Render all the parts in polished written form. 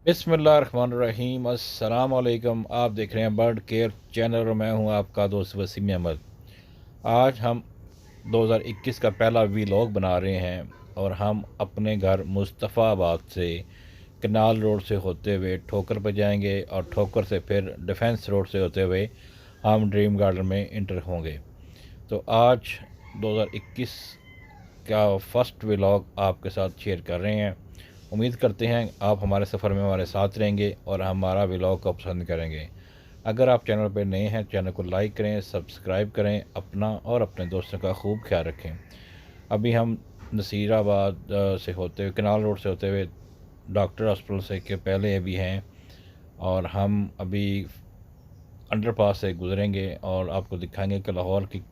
बिस्मिल्लाहिर्रहमानिर्रहीम। अस्सलाम वालेकुम। आप देख रहे हैं बर्ड केयर चैनल और मैं हूं आपका दोस्त वसीम अहमद। आज हम 2021 का पहला वीलॉग बना रहे हैं और हम अपने घर मुस्तफ़ाबाद से कनाल रोड से होते हुए ठोकर पर जाएंगे और ठोकर से फिर डिफेंस रोड से होते हुए हम ड्रीम गार्डन में इंटर होंगे। तो आज 2021 का फर्स्ट व्लॉग आपके साथ शेयर कर रहे हैं। उम्मीद करते हैं आप हमारे सफ़र में हमारे साथ रहेंगे और हमारा व्लॉग को पसंद करेंगे। अगर आप चैनल पर नए हैं, चैनल को लाइक करें, सब्सक्राइब करें, अपना और अपने दोस्तों का खूब ख्याल रखें। अभी हम नसीराबाद से होते हुए कनाल रोड से होते हुए डॉक्टर हॉस्पिटल से के पहले अभी हैं और हम अभी अंडरपास से गुजरेंगे और आपको दिखाएंगे कि लाहौर की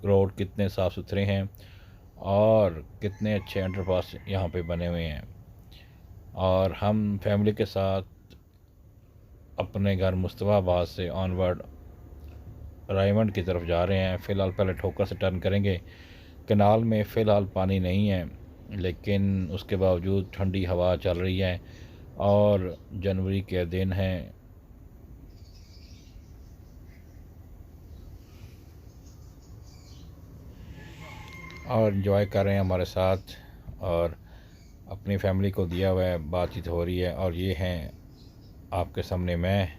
रोड कितने साफ़ सुथरे हैं और कितने अच्छे अंडरपास यहाँ पे बने हुए हैं। और हम फैमिली के साथ अपने घर मुस्तफ़ाबाद से ऑनवर्ड रायमंड की तरफ जा रहे हैं। फ़िलहाल पहले ठोकर से टर्न करेंगे। कनाल में फ़िलहाल पानी नहीं है, लेकिन उसके बावजूद ठंडी हवा चल रही है और जनवरी के दिन हैं और इन्जॉय कर रहे हैं हमारे साथ और अपनी फैमिली को दिया हुआ है, बातचीत हो रही है। और ये हैं आपके सामने मैं,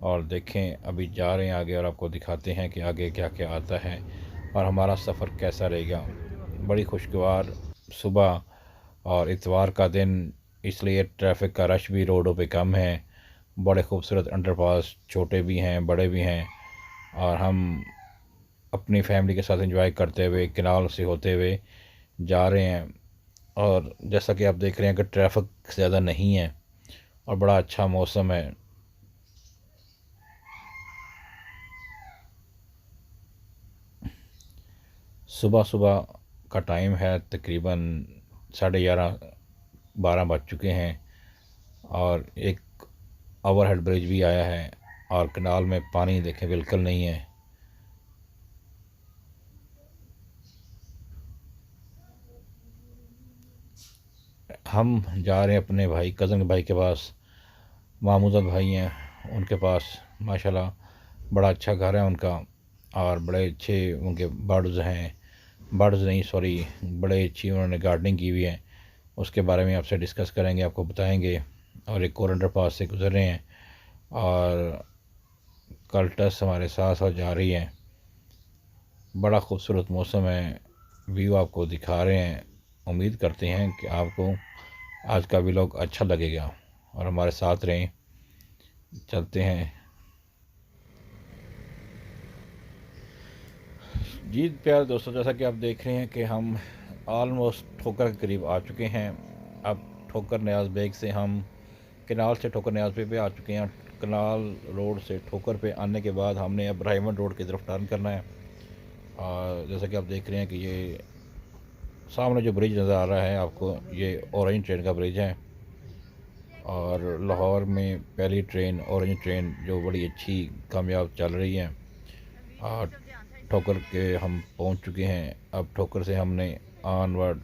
और देखें अभी जा रहे हैं आगे और आपको दिखाते हैं कि आगे क्या क्या आता है और हमारा सफ़र कैसा रहेगा। बड़ी खुशगवार सुबह और इतवार का दिन, इसलिए ट्रैफिक का रश भी रोडों पे कम है। बड़े खूबसूरत अंडरपास, छोटे भी हैं बड़े भी हैं, और हम अपनी फैमिली के साथ एंजॉय करते हुए किनाल से होते हुए जा रहे हैं। और जैसा कि आप देख रहे हैं कि ट्रैफिक ज़्यादा नहीं है और बड़ा अच्छा मौसम है। सुबह सुबह का टाइम है, तकरीबन 11:30 12 बज चुके हैं और एक ओवरहेड ब्रिज भी आया है और कनाल में पानी देखें बिल्कुल नहीं है। हम जा रहे हैं अपने भाई कज़न भाई के पास, मामूदक भाई हैं उनके पास। माशाल्लाह बड़ा अच्छा घर है उनका और बड़े अच्छे उनके बर्ड्स हैं, बर्ड्स नहीं सॉरी, बड़े अच्छी उन्होंने गार्डनिंग की हुई है। उसके बारे में आपसे डिस्कस करेंगे, आपको बताएंगे। और एक और अंडर पास से गुजर रहे हैं और कल्टस हमारे साथ साथ जा रही हैं। बड़ा खूबसूरत मौसम है, व्यू आपको दिखा रहे हैं। उम्मीद करते हैं कि आपको आज का व्लॉग अच्छा लगेगा और हमारे साथ रहें। चलते हैं जी। प्यारे दोस्तों, जैसा कि आप देख रहे हैं कि हम ऑलमोस्ट ठोकर के करीब आ चुके हैं। अब ठोकर न्याज बेग से हम कनाल से ठोकर न्याज पे आ चुके हैं। कनाल रोड से ठोकर पे आने के बाद हमने अब रायमंड रोड की तरफ टर्न करना है। और जैसा कि आप देख रहे हैं कि ये सामने जो ब्रिज नज़र आ रहा है आपको, ये ऑरेंज ट्रेन का ब्रिज है और लाहौर में पहली ट्रेन ऑरेंज ट्रेन जो बड़ी अच्छी कामयाब चल रही है। और ठोकर के हम पहुंच चुके हैं। अब ठोकर से हमने ऑनवर्ड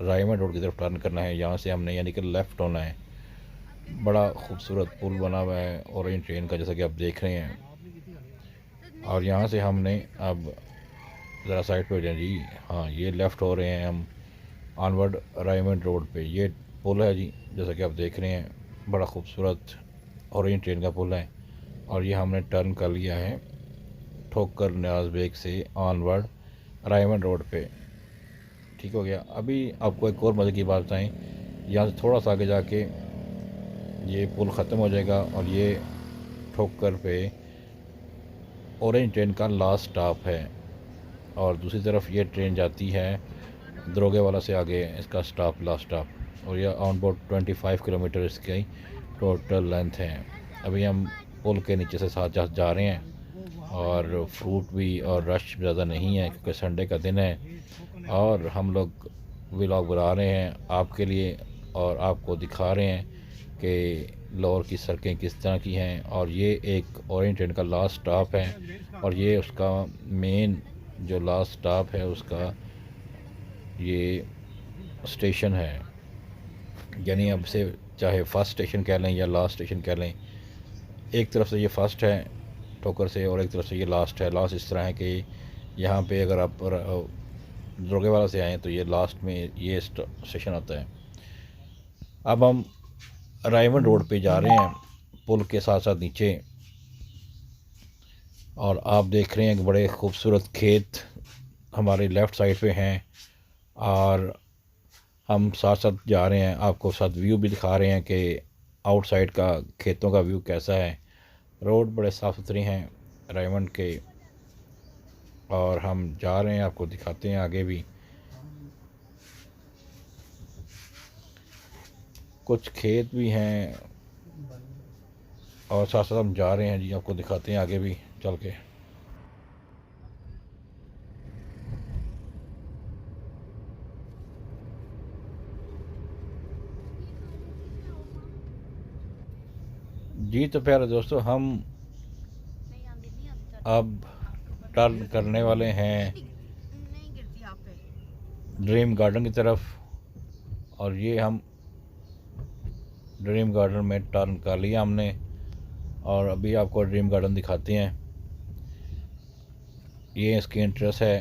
रायमंड रोड की तरफ टर्न करना है। यहाँ से हमने यानी कि लेफ़्ट होना है। बड़ा खूबसूरत पुल बना हुआ है ऑरेंज ट्रेन का, जैसा कि आप देख रहे हैं। और यहाँ से हमने अब ज़रा साइड पे हो जाए जी। हाँ, ये लेफ़्ट हो रहे हैं हम ऑनवर्ड रायमंड रोड पे। ये पुल है जी, जैसा कि आप देख रहे हैं। बड़ा खूबसूरत ऑरेंज ट्रेन का पुल है और ये हमने टर्न कर लिया है ठोकर न्याज बेग से ऑनवर्ड रायमंड रोड पे। ठीक हो गया। अभी आपको एक और मज़े की बात बताएं, यहाँ से थोड़ा सा आगे जाके ये पुल ख़त्म हो जाएगा और ये ठोकर पे ऑरेंज ट्रेन का लास्ट स्टॉप है। और दूसरी तरफ ये ट्रेन जाती है दरोगे वाला से आगे, इसका स्टॉप लास्ट स्टॉप। और यह ऑन बोर्ड 25 किलोमीटर इसकी टोटल लेंथ है। अभी हम पुल के नीचे से साथ जा रहे हैं और फ्रूट भी और रश ज़्यादा नहीं है क्योंकि संडे का दिन है। और हम लोग व्लॉग बना रहे हैं आपके लिए और आपको दिखा रहे हैं कि लाहौर की सड़कें किस तरह की हैं। और ये एक ऑरेंज ट्रेन का लास्ट स्टॉप है और ये उसका मेन जो लास्ट स्टॉप है उसका ये स्टेशन है। यानी अब से चाहे फर्स्ट स्टेशन कह लें या लास्ट स्टेशन कह लें। एक तरफ से ये फर्स्ट है ठोकर से और एक तरफ से ये लास्ट है। लास्ट इस तरह है कि यहाँ पे अगर आप दरोगे वाला से आएँ तो ये लास्ट में ये स्टेशन आता है। अब हम रायवन रोड पे जा रहे हैं पुल के साथ साथ नीचे, और आप देख रहे हैं कि बड़े खूबसूरत खेत हमारे लेफ़्ट साइड पे हैं, और हम साथ साथ जा रहे हैं, आपको साथ व्यू भी दिखा रहे हैं कि आउटसाइड का खेतों का व्यू कैसा है। रोड बड़े साफ़ सुथरे हैं रायमंड के, और हम जा रहे हैं, आपको दिखाते हैं आगे भी कुछ खेत भी हैं, और साथ साथ हम जा रहे हैं जी, आपको दिखाते हैं आगे भी चल के। जी तो प्यारे दोस्तों, हम अब टर्न करने वाले हैं ड्रीम गार्डन की तरफ, और ये हम ड्रीम गार्डन में टर्न कर लिया हमने, और अभी आपको ड्रीम गार्डन दिखाते हैं। ये इसकी एंट्रेंस है।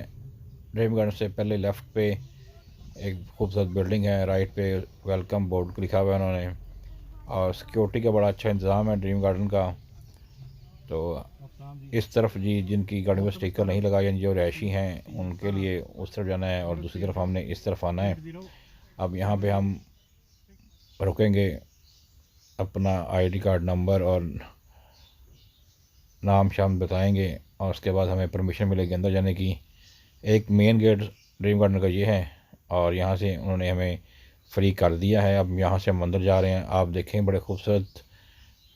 ड्रीम गार्डन से पहले लेफ़्ट पे एक खूबसूरत बिल्डिंग है, राइट पे वेलकम बोर्ड लिखा हुआ है उन्होंने, और सिक्योरिटी का बड़ा अच्छा इंतज़ाम है ड्रीम गार्डन का। तो इस तरफ जी जिनकी गाड़ी में स्टिकर नहीं लगा, यानी जो रहायशी हैं उनके लिए उस तरफ जाना है, और दूसरी तरफ हमने इस तरफ आना है। अब यहाँ पे हम रुकेंगे, अपना आईडी कार्ड नंबर और नाम शाम बताएंगे, और उसके बाद हमें परमिशन मिलेगी अंदर जाने की। एक मेन गेट ड्रीम गार्डन का ये है, और यहाँ से उन्होंने हमें फ्री कर दिया है। अब यहाँ से हम अंदर जा रहे हैं। आप देखें बड़े खूबसूरत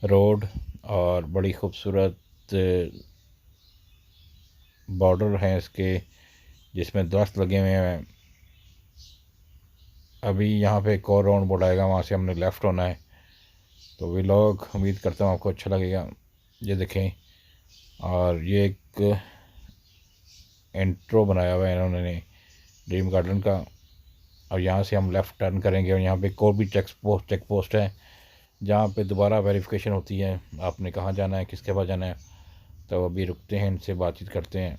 रोड और बड़ी खूबसूरत बॉर्डर हैं इसके, जिसमें दरख्त लगे हुए हैं। अभी यहाँ पे एक और राउंड बोर्ड आएगा, वहाँ से हमने लेफ़्ट होना है। तो वे लोग उम्मीद करता हूँ आपको अच्छा लगेगा। ये देखें, और ये एक इंट्रो बनाया हुआ है इन्होंने ड्रीम गार्डन का, और यहाँ से हम लेफ़्ट टर्न करेंगे, और यहाँ पे एक और भी चेक पोस्ट है जहाँ पे दोबारा वेरिफिकेशन होती है आपने कहाँ जाना है, किसके पास जाना है। तो अभी रुकते हैं, इनसे बातचीत करते हैं।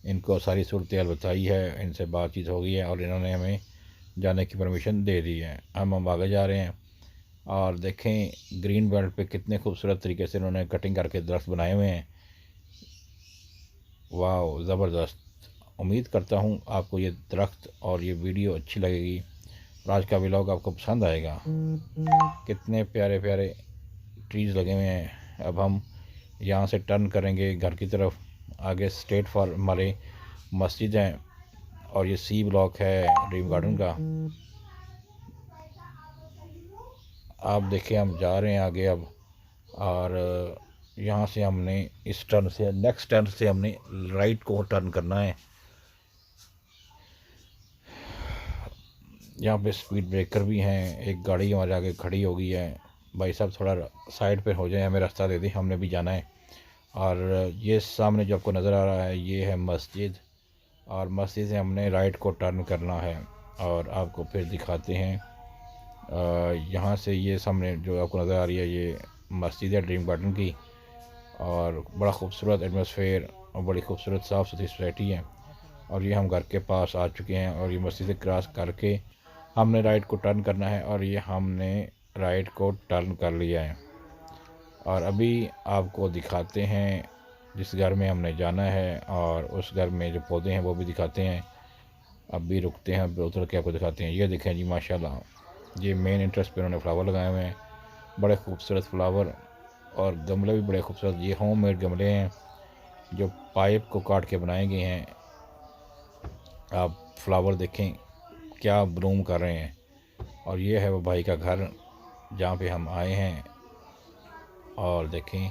इनको सारी सूरत हाल बताई है, इनसे बातचीत हो गई है, और इन्होंने हमें जाने की परमिशन दे दी है। हम आगे जा रहे हैं, और देखें ग्रीन बेल्ट पे कितने खूबसूरत तरीके से इन्होंने कटिंग करके दरख्त बनाए हुए हैं। वाह, ज़बरदस्त। उम्मीद करता हूँ आपको ये दरख्त और ये वीडियो अच्छी लगेगी, और आज का व्लॉग आपको पसंद आएगा। कितने प्यारे प्यारे ट्रीज़ लगे हुए हैं। अब हम यहाँ से टर्न करेंगे घर की तरफ। आगे स्ट्रेट फॉर हमारे मस्जिद हैं, और ये सी ब्लॉक है ड्रीम गार्डन का। आप देखें हम जा रहे हैं आगे अब, और यहाँ से हमने इस टर्न से नेक्स्ट टर्न से हमने राइट को टर्न करना है। यहाँ पे स्पीड ब्रेकर भी हैं। एक गाड़ी हमारे आगे खड़ी हो गई है। भाई साहब थोड़ा साइड पे हो जाए, हमें रास्ता दे दें, हमने भी जाना है। और ये सामने जो आपको नज़र आ रहा है ये है मस्जिद, और मस्जिद से हमने राइट को टर्न करना है, और आपको फिर दिखाते हैं। यहाँ से ये सामने जो आपको नज़र आ रही है ये मस्जिद है ड्रीम गार्डन की, और बड़ा खूबसूरत एटमॉस्फेयर और बड़ी खूबसूरत साफ़ सुथरी सोसाइटी है। और ये हम घर के पास आ चुके हैं, और ये मस्जिद से क्रॉस करके हमने राइट को टर्न करना है, और ये हमने राइट को टर्न कर लिया है। और अभी आपको दिखाते हैं जिस घर में हमने जाना है, और उस घर में जो पौधे हैं वो भी दिखाते हैं। अब भी रुकते हैं, अब उतर के आपको दिखाते हैं। ये देखें जी माशाल्लाह, ये मेन इंट्रेंस पे उन्होंने फ्लावर लगाए हुए हैं, बड़े खूबसूरत फ्लावर, और गमले भी बड़े खूबसूरत। ये होम मेड गमले हैं जो पाइप को काट के बनाए गए हैं। आप फ्लावर देखें क्या ब्लूम कर रहे हैं। और ये है वो भाई का घर जहाँ पे हम आए हैं, और देखें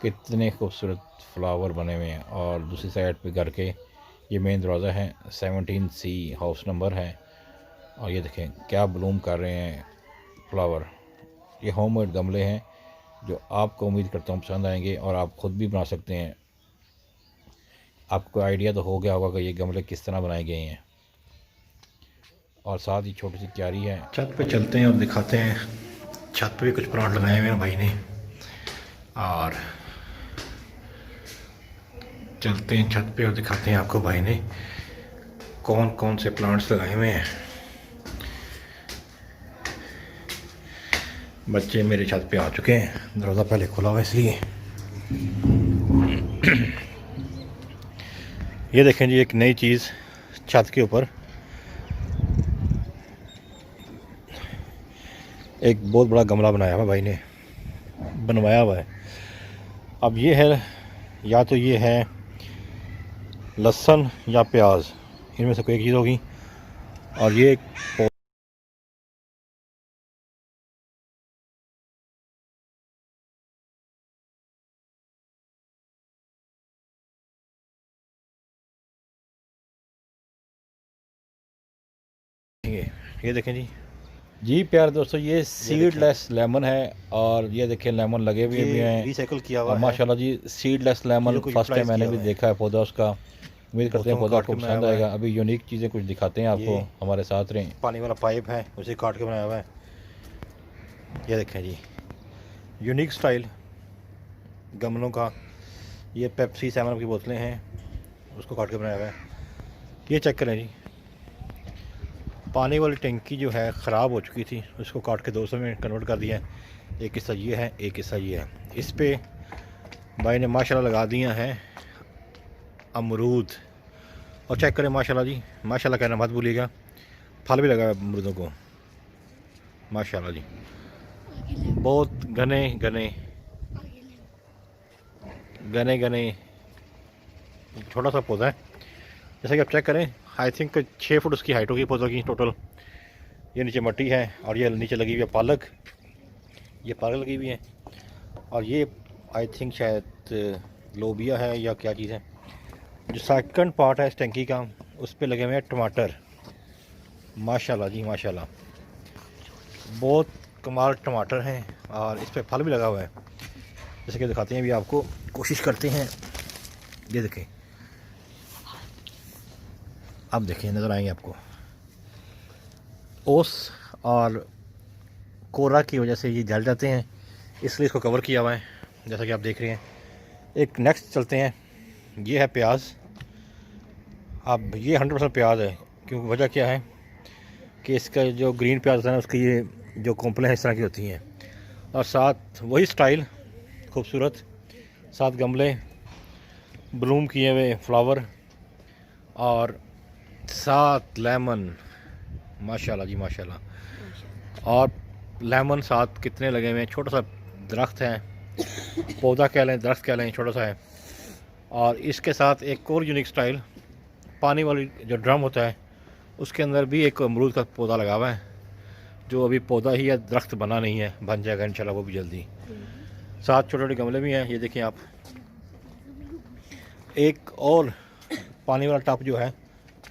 कितने खूबसूरत फ्लावर बने हुए हैं। और दूसरी साइड पे घर के ये मेन दरवाज़ा है, 17C हाउस नंबर है, और ये देखें क्या ब्लूम कर रहे हैं फ्लावर। ये होम मेड गमले हैं जो आपको उम्मीद करता हूँ पसंद आएंगे, और आप ख़ुद भी बना सकते हैं। आपको आइडिया तो हो गया होगा कि ये गमले किस तरह बनाए गए हैं। और साथ ही छोटी सी क्यारी है। छत पे चलते हैं और दिखाते हैं। छत पे भी कुछ प्लांट लगाए हुए हैं भाई ने, और चलते हैं छत पे और दिखाते हैं आपको भाई ने कौन कौन से प्लांट्स लगाए हुए हैं। बच्चे मेरे छत पे आ चुके हैं, दरवाज़ा पहले खुला हुआ इसलिए। ये देखें जी, एक नई चीज़ छत के ऊपर एक बहुत बड़ा गमला बनाया हुआ भाई ने, बनवाया हुआ है। अब ये है, या तो ये है लहसुन या प्याज, इनमें से कोई एक चीज़ होगी। और ये ये देखें जी प्यारे दोस्तों, ये सीडलेस लेमन है। और ये देखें लेमन लगे हुए भी हैं, रिसाइकल किया हुआ है माशाल्लाह जी। सीडलेस लेमन फर्स्ट टाइम मैंने भी देखा है पौधा उसका। उम्मीद करते हैं पौधा आपको पसंद आएगा। अभी यूनिक चीज़ें कुछ दिखाते हैं आपको, हमारे साथ रहें। पानी वाला पाइप है, उसे काट के बनाया हुआ है। ये देखें जी, यूनिक स्टाइल गमलों का। ये पेप्सी 7 की बोतलें हैं, उसको काट के बनाया हुआ है। ये चेक करें जी, पानी वाली टंकी जो है ख़राब हो चुकी थी, उसको काट के 200 में कन्वर्ट कर दिया है। एक हिस्सा ये है, एक हिस्सा ये है। इस पे भाई ने माशाल्लाह लगा दिया है अमरूद। और चेक करें माशाल्लाह जी, माशाल्लाह कहना मत भूलिएगा। फल भी लगा है अमरूदों को, माशाल्लाह जी। बहुत घने घने घने घने छोटा सा पौधा है। जैसा कि आप चेक करें, आई थिंक 6 फुट उसकी हाइट होगी पौधों की टोटल। ये नीचे मट्टी है और ये नीचे लगी हुई है पालक, ये पालक लगी हुई है। और ये आई थिंक शायद लोबिया है या क्या चीज़ है। जो सेकंड पार्ट है इस टंकी का, उस पे लगे हुए हैं टमाटर। माशाल्लाह जी माशाल्लाह, बहुत कमाल टमाटर हैं। और इस पे फल भी लगा हुआ है, जैसे कि दिखाते हैं अभी आपको, कोशिश करते हैं। ये देखें, अब देखें, नज़र आएंगे आपको। ओस और कोरा की वजह से ये जल जाते हैं, इसलिए इसको कवर किया हुआ है, जैसा कि आप देख रहे हैं। एक नेक्स्ट चलते हैं, ये है प्याज। अब ये 100% प्याज है, क्योंकि वजह क्या है कि इसका जो ग्रीन प्याज होता है ना, उसकी ये जो कॉम्प्लें इस तरह की होती हैं। और साथ वही स्टाइल खूबसूरत, साथ गमले ब्लूम किए हुए फ्लावर, और साथ लेमन, माशाल्लाह जी माशाल्लाह। और लेमन साथ कितने लगे हुए हैं। छोटा सा दरख्त है, पौधा कह लें, दरख्त कह लें, छोटा सा है। और इसके साथ एक और यूनिक स्टाइल, पानी वाली जो ड्रम होता है उसके अंदर भी एक अमरूद का पौधा लगा हुआ है, जो अभी पौधा ही है, दरख्त बना नहीं है, बन जाएगा इंशाल्लाह वो भी जल्दी। साथ छोटे छोटे गमले भी हैं, ये देखें आप। एक और पानी वाला टब जो है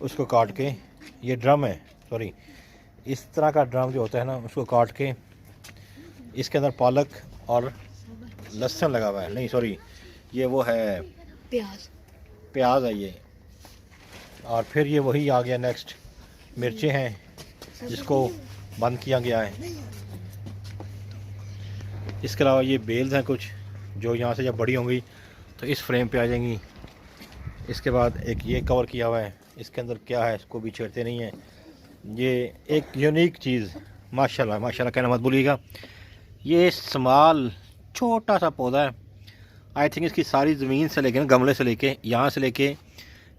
उसको काट के, ये ड्रम है, सॉरी, इस तरह का ड्रम जो होता है ना, उसको काट के इसके अंदर पालक और लहसुन लगा हुआ है। नहीं सॉरी, ये वो है प्याज है ये। और फिर ये वही आ गया नेक्स्ट, मिर्चें हैं जिसको बंद किया गया है। इसके अलावा ये बेल्स हैं कुछ, जो यहाँ से जब बड़ी होंगी तो इस फ्रेम पे आ जाएंगी। इसके बाद एक ये कवर किया हुआ है, इसके अंदर क्या है इसको भी छेड़ते नहीं है। ये एक यूनिक चीज़, माशाल्लाह माशाल्लाह कहना मत भूलिएगा। ये स्मॉल छोटा सा पौधा है। आई थिंक इसकी सारी ज़मीन से लेके ना, गमले से लेके, यहाँ से लेके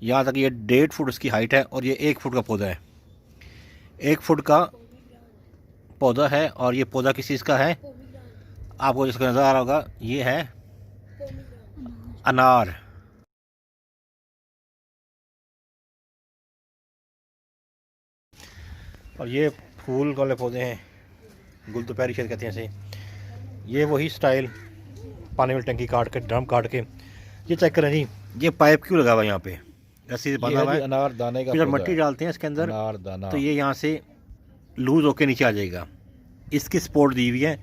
यहाँ तक ये 1.5 फुट इसकी हाइट है। और ये 1 फुट का पौधा है, 1 फुट का पौधा है। और ये पौधा किस चीज़ का है, आपको जिसका नज़र आ रहा होगा, ये है अनार। और ये फूल वाले पौधे हैं, गुल दोपहरी शायद कहते हैं इसे। ये वही स्टाइल, पानी वाली टंकी काट के, ड्रम काट के। ये चेक करें जी, ये पाइप क्यों लगा हुआ है यहाँ पे, रस्सी से बंधा हुआ है। अनार दाने का जब मट्टी डालते हैं इसके अंदर, अनार दाना, तो ये यहाँ से लूज़ होके नीचे आ जाएगा। इसकी सपोर्ट दी हुई है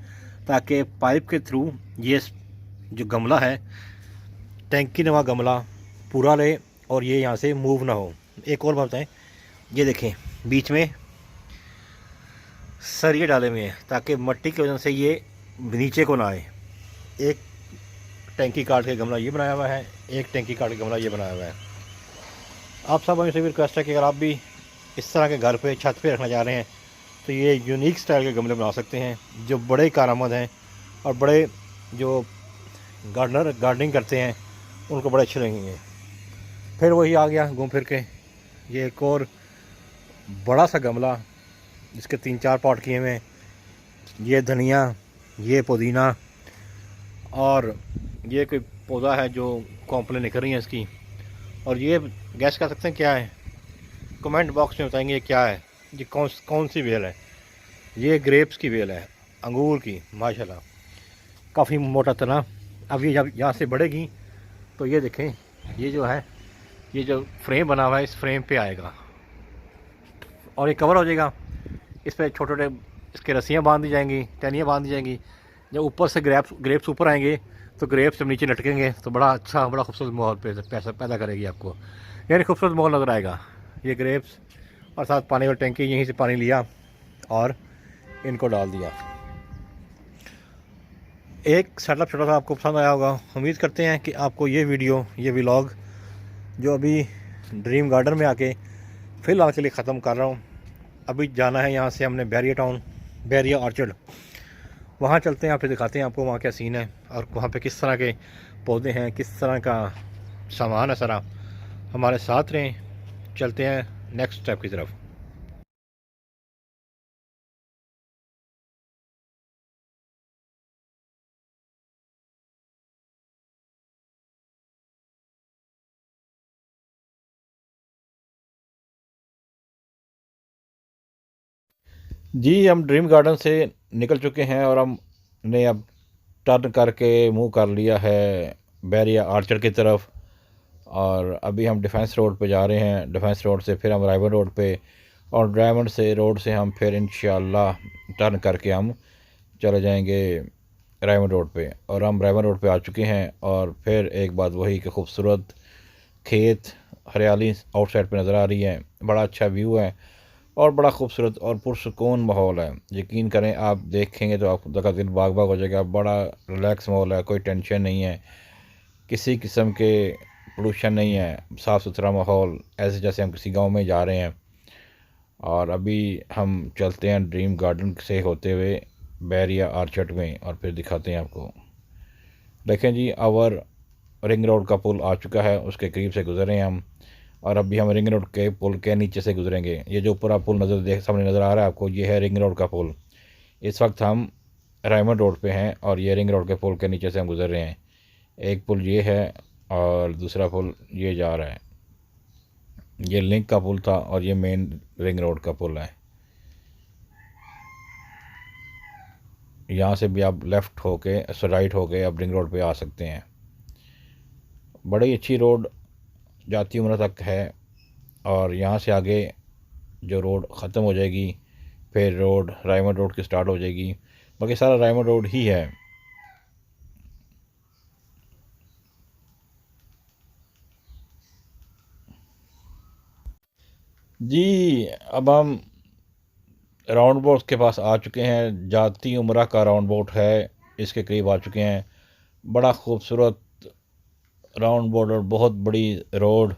ताकि पाइप के थ्रू ये जो गमला है, टैंकी नुमा गमला, पूरा रहे और ये यहाँ से मूव ना हो। एक और बात है, ये देखें बीच में सरिये डाले हुए हैं ताकि मिट्टी की वजह से ये नीचे को ना आए। एक टैंकी काट के गमला ये बनाया हुआ है, एक टैंकी काट के गमला ये बनाया हुआ है। आप सब हमसे भी रिक्वेस्ट है कि अगर आप भी इस तरह के घर पे छत पे रखना चाह रहे हैं तो ये यूनिक स्टाइल के गमले बना सकते हैं जो बड़े कारआमद हैं और बड़े जो गार्डनिंग करते हैं उनको बड़े अच्छे लगेंगे। फिर वही आ गया घूम फिर के ये एक और बड़ा सा गमला जिसके 3-4 पॉट किए हुए हैं। ये धनिया, ये पुदीना और ये कोई पौधा है जो कॉम्प्लेन निकल रही है इसकी। और ये गैस कर सकते हैं क्या है, कमेंट बॉक्स में बताएंगे ये क्या है। ये कौन सी बेल है। ये ग्रेप्स की बेल है, अंगूर की, माशाल्लाह काफ़ी मोटा तना। अब ये जब यहाँ से बढ़ेगी तो ये देखें, ये जो है ये जो फ्रेम बना हुआ है इस फ्रेम पे आएगा और ये कवर हो जाएगा। इस पर छोटे छोटे इसके रस्सियाँ बांध दी जाएंगी, टहनियाँ बांध दी जाएंगी। जब ऊपर से ग्रेप्स ऊपर आएंगे तो ग्रेप्स जब नीचे लटकेंगे तो बड़ा अच्छा, बड़ा खूबसूरत माहौल पैसा पैदा करेगी आपको, यानी खूबसूरत माहौल नज़र आएगा। ये ग्रेप्स और साथ पानी वाली टैंकी, यहीं से पानी लिया और इनको डाल दिया। एक सेटअप छोटा सा आपको पसंद आया होगा। उम्मीद करते हैं कि आपको ये वीडियो, ये व्लॉग जो अभी ड्रीम गार्डन में आके फ़िलहाल के लिए ख़त्म कर रहा हूँ। अभी जाना है यहाँ से हमने बैरिया टाउन, बैरिया ऑर्चर्ड, वहाँ चलते हैं, फिर दिखाते हैं आपको वहाँ क्या सीन है और वहाँ पे किस तरह के पौधे हैं, किस तरह का सामान है सारा। हमारे साथ रहें, चलते हैं नेक्स्ट स्टेप की तरफ। जी, हम ड्रीम गार्डन से निकल चुके हैं और हमने अब टर्न करके मूव कर लिया है बैरिया आर्चर की तरफ। और अभी हम डिफेंस रोड पे जा रहे हैं। डिफेंस रोड से फिर हम रायमंड रोड पे, और रायमंड से रोड से हम फिर इंशाल्लाह टर्न करके हम चले जाएंगे रायमंड रोड पे। और हम रायमंड रोड पे आ चुके हैं और फिर एक बात वही कि खूबसूरत खेत, हरियाली आउटसाइड पे नज़र आ रही है, बड़ा अच्छा व्यू है और बड़ा खूबसूरत और पुरसुकून माहौल है। यकीन करें, आप देखेंगे तो आपका दिल बाग बाग हो जाएगा। बड़ा रिलैक्स माहौल है, कोई टेंशन नहीं है, किसी किस्म के पोल्यूशन नहीं है, साफ़ सुथरा माहौल, ऐसे जैसे हम किसी गांव में जा रहे हैं। और अभी हम चलते हैं ड्रीम गार्डन से होते हुए बैरिया आर्चर्ड में और फिर दिखाते हैं आपको। देखें जी, आवर रिंग रोड का पुल आ चुका है, उसके करीब से गुजरे हैं हम। और अभी हम रिंग रोड के पुल के नीचे से गुजरेंगे। ये जो ऊपर आप पुल सामने नज़र आ रहा है आपको, ये है रिंग रोड का पुल। इस वक्त हम रायमंड रोड पे हैं और ये रिंग रोड के पुल के नीचे से हम गुजर रहे हैं। एक पुल ये है और दूसरा पुल ये जा रहा है। ये लिंक का पुल था और ये मेन रिंग रोड का पुल है। यहाँ से भी आप लेफ़्ट होके राइट होके आप रिंग रोड पे आ सकते हैं। बड़ी अच्छी रोड जाती उम्र तक है और यहाँ से आगे जो रोड ख़त्म हो जाएगी फिर रोड रायमंड रोड की स्टार्ट हो जाएगी। बाकी सारा रायमंड रोड ही है। जी, अब हम राउंड बोट के पास आ चुके हैं। जाती उम्रा का राउंड बोट है, इसके करीब आ चुके हैं। बड़ा खूबसूरत राउंड बोट और बहुत बड़ी रोड।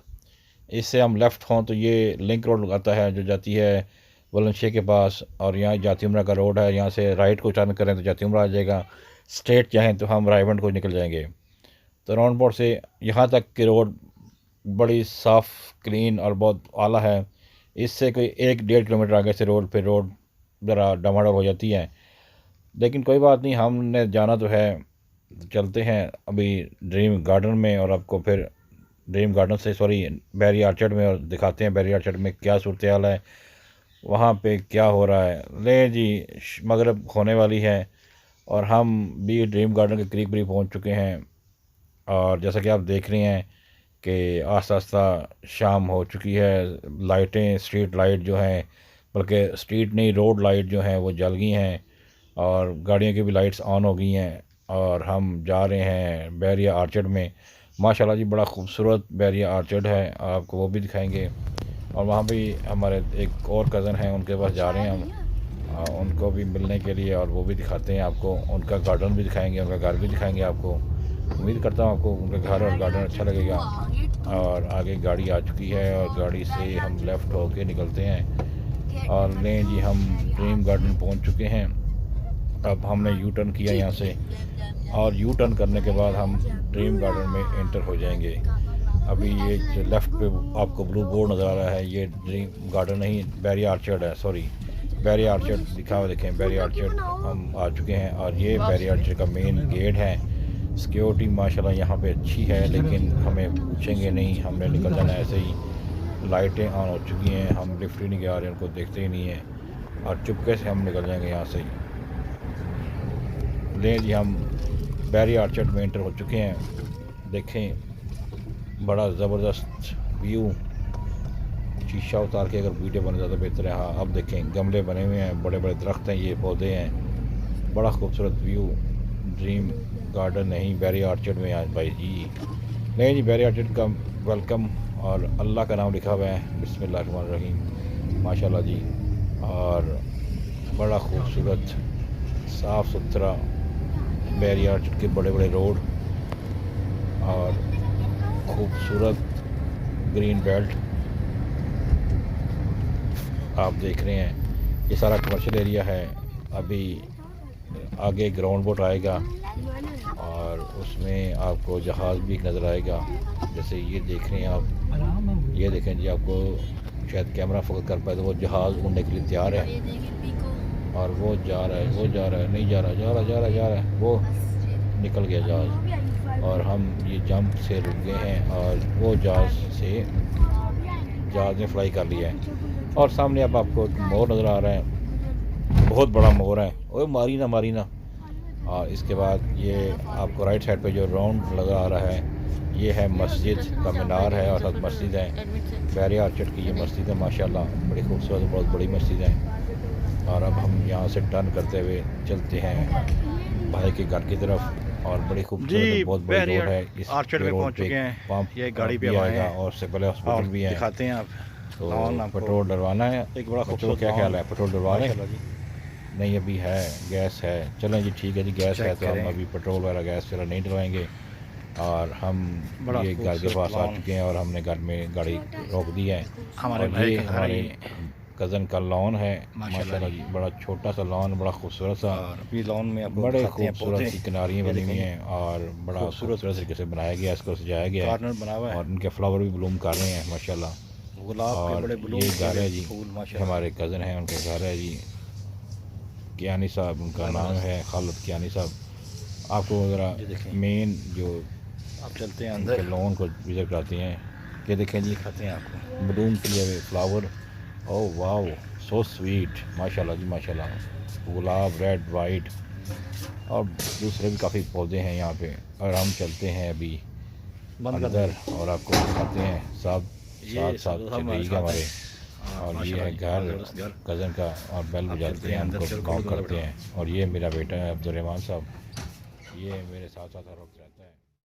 इससे हम लेफ़्ट हों तो ये लिंक रोड आता है जो जाती है वलनशिया के पास, और यहाँ जाती उम्रा का रोड है। यहाँ से राइट को टर्न करें तो जाती उम्रा आ जाएगा, स्ट्रेट चाहें तो हम रायमंड को निकल जाएंगे। तो राउंड बोट से यहाँ तक की रोड बड़ी साफ़, क्लीन और बहुत आला है। इससे कोई 1-1.5 किलोमीटर आगे से फिर रोड ज़रा डमाडोल हो जाती है, लेकिन कोई बात नहीं, हमने जाना तो है। चलते हैं अभी ड्रीम गार्डन में और आपको फिर ड्रीम गार्डन से बैरिया आर्चर्ड में, और दिखाते हैं बैरिया आर्चर्ड में क्या सूरत हाल है, वहाँ पे क्या हो रहा है। ले जी, मगरिब होने वाली है और हम भी ड्रीम गार्डन के करीब करीब पहुँच चुके हैं। और जैसा कि आप देख रहे हैं कि आस्ता आस्ता शाम हो चुकी है। लाइटें, स्ट्रीट लाइट जो हैं, बल्कि स्ट्रीट नहीं रोड लाइट जो हैं वो जल गई हैं और गाड़ियों की भी लाइट्स ऑन हो गई हैं। और हम जा रहे हैं बैरिया आर्चर्ड में। माशाल्लाह जी, बड़ा खूबसूरत बैरिया आर्चर्ड है, आपको वो भी दिखाएंगे। और वहाँ भी हमारे एक और कज़न हैं, उनके पास जा रहे हैं हम। उनको भी मिलने के लिए, और वो भी दिखाते हैं आपको, उनका गार्डन भी दिखाएंगे, उनका घर भी दिखाएंगे आपको। उम्मीद करता हूँ आपको उनका घर और गार्डन अच्छा लगेगा। और आगे गाड़ी आ चुकी है और गाड़ी से हम लेफ़्ट होके निकलते हैं और लें जी हम ड्रीम गार्डन पहुँच चुके हैं। अब हमने यू टर्न किया यहाँ से, और यू टर्न करने के बाद हम ड्रीम गार्डन में एंटर हो जाएंगे। अभी ये जो लेफ़्ट पे आपको ब्लू बोर्ड नज़र आ रहा है, ये ड्रीम गार्डन नहीं, बैरी आर्चर्ड है, सॉरी बैरी आर्चर्ड लिखा हुआ देखें, बैरी आर्चर्ड हम आ चुके हैं। और ये बैरी आर्चर्ड का मेन गेट है। सिक्योरिटी माशाल्लाह यहाँ पे अच्छी है, लेकिन हमें पूछेंगे नहीं, हमने निकल जाना ऐसे ही। लाइटें ऑन हो चुकी हैं, हम लिफ्ट ही नहीं गिरा रहे, उनको देखते ही नहीं हैं, और चुपके से हम निकल जाएंगे यहाँ से ही। लें जी हम बैरी आर्चर्ड में एंटर हो चुके हैं। देखें बड़ा ज़बरदस्त व्यू, शीशा उतार के अगर वीडियो बन ज़्यादा बेहतर है। हाँ अब देखें गमले बने हुए हैं, बड़े बड़े दरख्त हैं, ये पौधे हैं, बड़ा खूबसूरत व्यू। ड्रीम गार्डन नहीं, बैरी आर्चर्ड में आज भाई जी। नहीं जी बैरी आर्चर्ड का वेलकम, और अल्लाह का नाम लिखा हुआ है, बिस्मिल्लाहिर्रहमानिर्रहीम माशाल्लाह जी। और बड़ा खूबसूरत साफ़ सुथरा बैरी आर्चर्ड के बड़े बड़े रोड, और खूबसूरत ग्रीन बेल्ट आप देख रहे हैं। ये सारा कमर्शियल एरिया है। अभी आगे ग्राउंड बोट आएगा और उसमें आपको जहाज़ भी नज़र आएगा, जैसे ये देख रहे हैं आप। ये देखें जी, आपको शायद कैमरा फोकस कर पाए तो वो जहाज़ उड़ने के लिए तैयार है, और वो जा रहा है, वो जा रहा है, नहीं जा रहा, जा रहा जा रहा जा रहा है, वो निकल गया जहाज़। और हम ये जंप से रुक गए हैं, और वो जहाज़ ने फ्लाई कर लिया है। और सामने अब आपको एक मोर नज़र आ रहा है, बहुत बड़ा मोर है, ओए मारी ना। और इसके बाद ये आपको राइट साइड पे जो राउंड लगा आ रहा है, ये है मस्जिद का मीनार है, और साथ मस्जिद है, बैरी आर्चर्ड की ये मस्जिद है माशाल्लाह, बड़ी खूबसूरत बहुत बड़ी मस्जिद है। और अब हम यहाँ से टर्न करते हुए चलते हैं भाई के घर की तरफ, और बड़ी खूबसूरत बहुत बड़ी रोड है। इस आर्चर्ड में पहुँच चुके हैं, पंप ये गाड़ी पे आएगा, और से पहले हॉस्पिटल भी है, दिखाते हैं आप। तो पेट्रोल डलवाना है। एक बड़ा खूबसूरत, क्या ख्याल है, पेट्रोल डलवा रहे हैं? जी। नहीं अभी है, गैस है। चलें जी ठीक है जी, गैस है तो हम अभी पेट्रोल वगैरह गैस वगैरह नहीं डलवाएंगे। और हम ये घर के पास आ चुके हैं, और हमने घर में गाड़ी रोक दी है। हमारे हमारे कज़न का लॉन है माशाल्लाह जी, बड़ा छोटा सा लॉन, बड़ा खूबसूरत सा, अभी लॉन में आपको बड़े खूबसूरत सी किनारियाँ बनी हुई हैं, और बड़ा खूबसूरत तरीके से बनाया गया, इसको सजाया गया है, बना हुआ है, और इनके फ्लावर भी ब्लूम कर रहे हैं माशाल्लाह। गुलाब के बड़े ब्लूम, ये घर है जी, हमारे कज़न हैं, उनके घर है जी, कियानी साहब उनका नाम है, खालिद कियानी साहब। आपको ज़रा मेन जो आप चलते हैं अंदर, लॉन को विज़िट कराते हैं। ये देखें जी, दिखाते हैं आपको ब्लूम किए हुए flower, oh wow so sweet माशाल्लाह जी माशाल्लाह। गुलाब रेड वाइट, और दूसरे भी काफ़ी पौधे हैं यहाँ पे। और हम चलते हैं अभी अंदर, और आपको दिखाते हैं साथ चलिए हमारे। और ये है घर कज़न का, और बेल बजाते हैं, हमको कॉल करते हैं। और ये मेरा बेटा है अब्दुल रहमान साहब, ये मेरे साथ साथ हर वक्त रहता है।